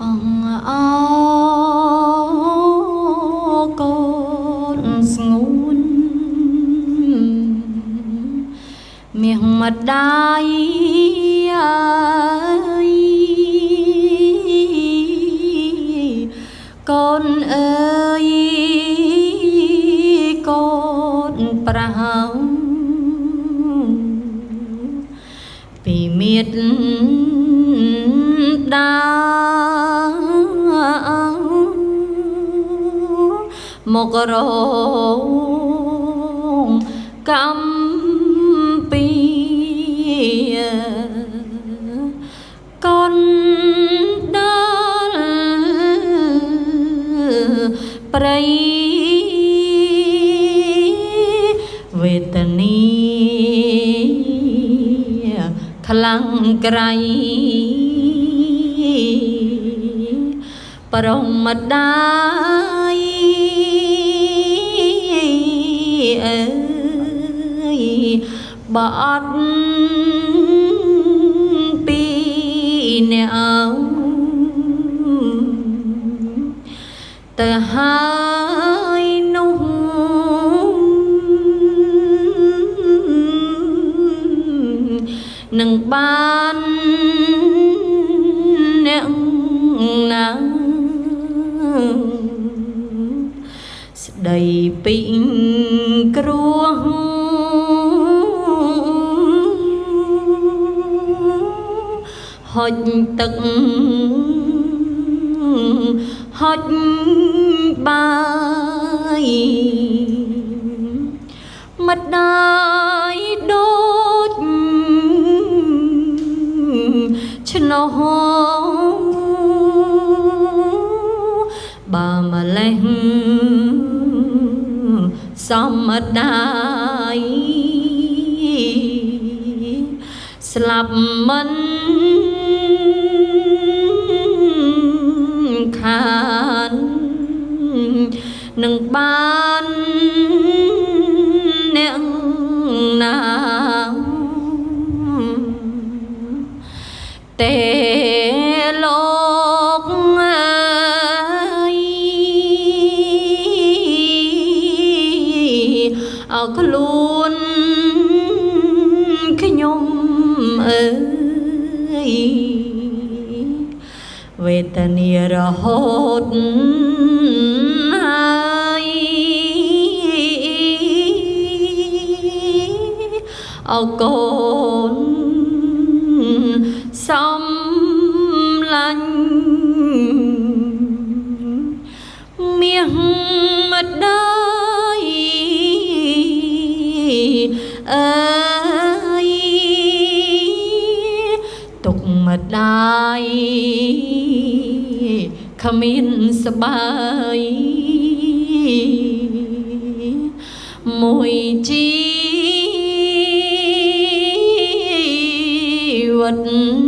អកូនស្ងួនមាសម្ដាយកូនអើយកូនប្រហោងពីមេត្តាមករងកំពីកូនដល់ព្រៃវេទនីខ្លាំងក្រៃប្រមដាយអើយបអត់ពីអ្នកទៅហើយនោះនឹងបានអ្នកណាស្ដីពីគ្រោះហុចទឹកហុចបាយម្ដាយដូចឆ្នោបើម្លេះសមដាយស្លាប់មិនខាននឹងបានអ្នកណាទេលោកអើយអើខ្លួនខ្ញុំអើយវេទនារហូតហើយអើកូនសំឡាញ់មាសម្ដាយអើយទុកម្ដាយគ្មានស្បាយមួយជីវិត